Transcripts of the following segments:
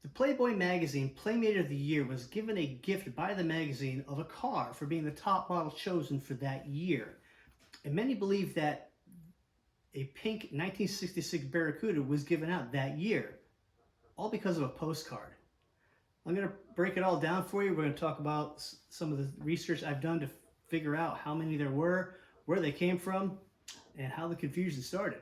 The Playboy magazine Playmate of the Year was given a gift by the magazine of a car for being the top model chosen for that year. And many believe that a pink 1966 Barracuda was given out that year, all because of a postcard. I'm going to break it all down for you. We're going to talk about some of the research I've done to figure out how many there were, where they came from, and how the confusion started.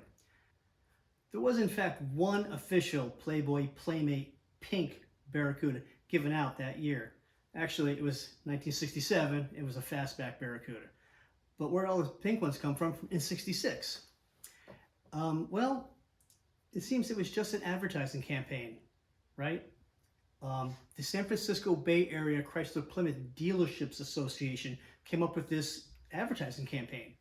There was in fact one official Playboy Playmate pink Barracuda given out that year. Actually, it was 1967. It was a fastback Barracuda. But where all the pink ones come from in 66? Well, it seems it was just an advertising campaign, right? The San Francisco Bay Area Chrysler Plymouth Dealerships Association came up with this advertising campaign.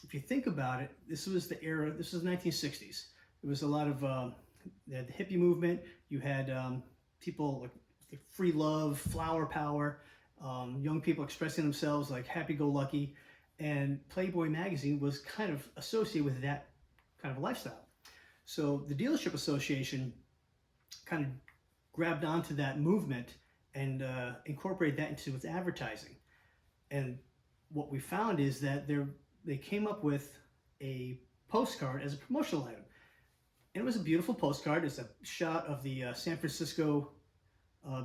If you think about it, this was the era, this was the 1960s. There was a lot of the hippie movement. You had people like free love, flower power, young people expressing themselves like happy-go-lucky. And Playboy magazine was kind of associated with that kind of lifestyle. So the Dealership Association kind of grabbed onto that movement and incorporated that into its advertising. And what we found is that they came up with a postcard as a promotional item. And it was a beautiful postcard. It's a shot of the San Francisco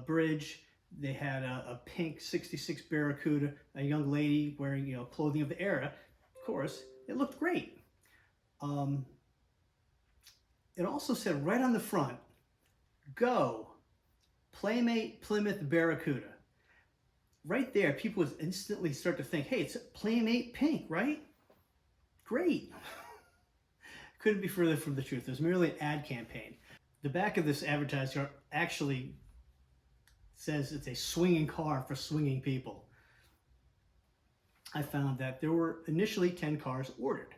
bridge. They had a pink 66 Barracuda, a young lady wearing clothing of the era. Of course, it looked great. It also said right on the front, "Go, Playmate Plymouth Barracuda." Right there, people would instantly start to think, hey, it's Playmate pink, right? Great. Couldn't be further from the truth. It was merely an ad campaign. The back of this advertising actually says it's a swinging car for swinging people. I found that there were initially 10 cars ordered.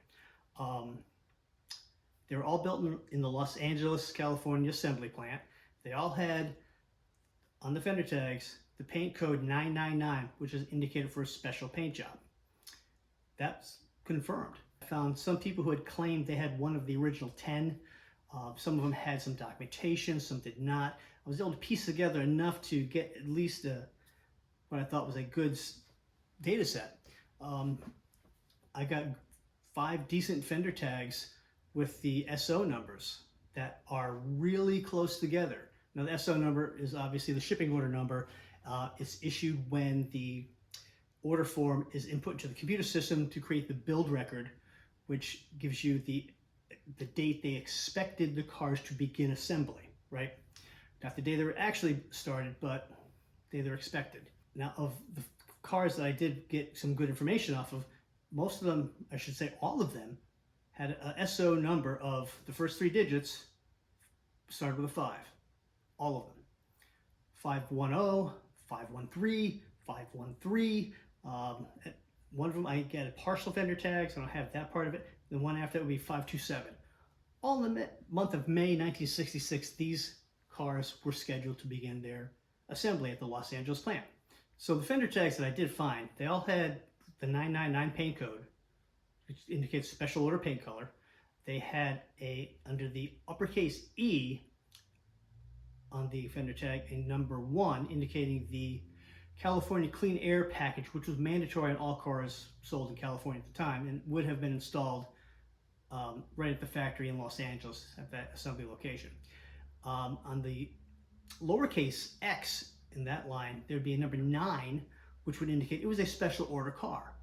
They were all built in the Los Angeles, California assembly plant. They all had, on the fender tags, the paint code 999, which is indicated for a special paint job. That's confirmed. I found some people who had claimed they had one of the original 10. Some of them had some documentation, some did not. I was able to piece together enough to get at least what I thought was a good data set. I got 5 decent fender tags with the SO numbers that are really close together. Now the SO number is obviously the shipping order number. It's issued when the order form is input into the computer system to create the build record, which gives you the date they expected the cars to begin assembly, right? Not the day they were actually started, but the day they're expected. Now, of the cars that I did get some good information off of, most of them, I should say all of them, had a SO number of the first 3 digits started with a 5. All of them. 510, 513, 513. One of them I get a partial fender tag, so I don't have that part of it. The one after that would be 527. All in the month of May 1966, these cars were scheduled to begin their assembly at the Los Angeles plant. So the fender tags that I did find, they all had the 999 paint code, which indicates special order paint color. They had under the uppercase E on the fender tag, a number 1 indicating the California Clean Air package, which was mandatory on all cars sold in California at the time and would have been installed right at the factory in Los Angeles at that assembly location. On the lowercase x in that line, there would be a number 9, which would indicate it was a special order car.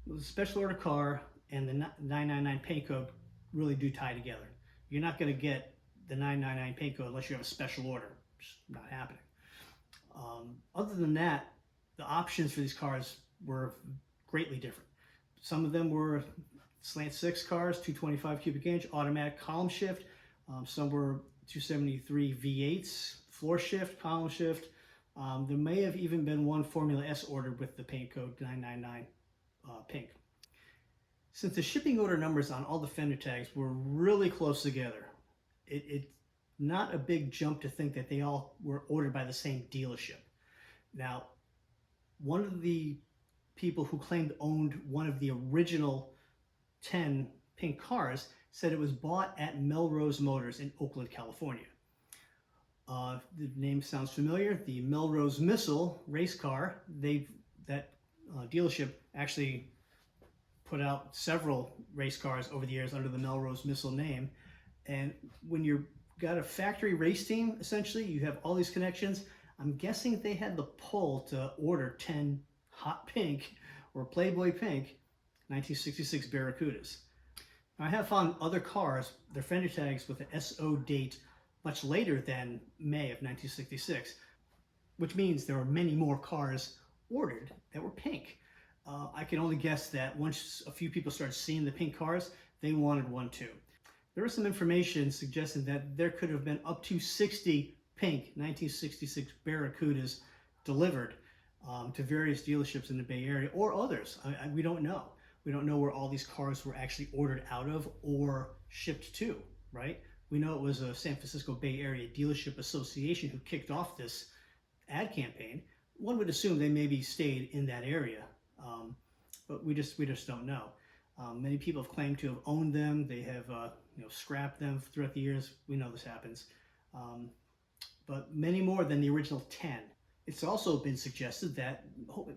It was a special order car, and the 999 paint code really do tie together. You're not going to get the 999 paint code unless you have a special order. It's not happening. Other than that, the options for these cars were greatly different. Some of them were slant 6 cars, 225 cubic inch, automatic column shift. Some were 273 V8s, floor shift, column shift. There may have even been one Formula S ordered with the paint code 999 pink. Since the shipping order numbers on all the fender tags were really close together, it's not a big jump to think that they all were ordered by the same dealership. Now, one of the people who claimed owned one of the original 10 pink cars said it was bought at Melrose Motors in Oakland, California. The name sounds familiar. The Melrose Missile race car, that dealership actually put out several race cars over the years under the Melrose Missile name. And when you've got a factory race team, essentially, you have all these connections. I'm guessing they had the pull to order 10 hot pink or Playboy pink 1966 Barracudas. Now, I have found other cars, their fender tags with an SO date much later than May of 1966, which means there were many more cars ordered that were pink. I can only guess that once a few people started seeing the pink cars, they wanted one too. There was some information suggesting that there could have been up to 60 pink 1966 Barracudas delivered to various dealerships in the Bay Area or others. We don't know. We don't know where all these cars were actually ordered out of or shipped to, right? We know it was a San Francisco Bay Area Dealership Association who kicked off this ad campaign. One would assume they maybe stayed in that area, but we just don't know. Many people have claimed to have owned them. They have scrapped them throughout the years. We know this happens, but many more than the original 10. It's also been suggested that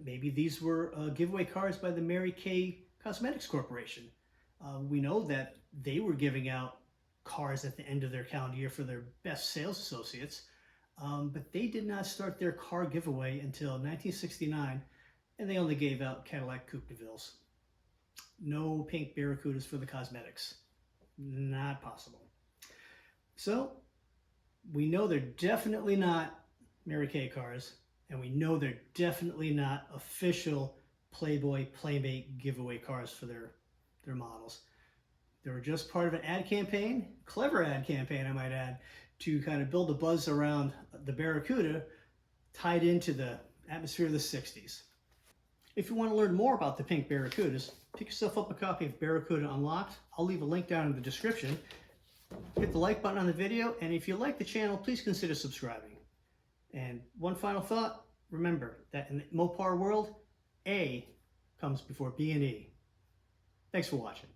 maybe these were giveaway cars by the Mary Kay Cosmetics Corporation. We know that they were giving out cars at the end of their calendar year for their best sales associates, but they did not start their car giveaway until 1969, and they only gave out Cadillac Coupe de Villes. No pink Barracudas for the cosmetics. Not possible. So we know they're definitely not Mary Kay cars, and we know they're definitely not official Playboy Playmate giveaway cars for their models. They were just part of an ad campaign, clever ad campaign I might add, to kind of build a buzz around the Barracuda tied into the atmosphere of the 60s. If you want to learn more about the pink Barracudas, pick yourself up a copy of Barracuda Unlocked. I'll leave a link down in the description. Hit the like button on the video, and if you like the channel, please consider subscribing. And one final thought, remember that in the Mopar world, A comes before B and E. Thanks for watching.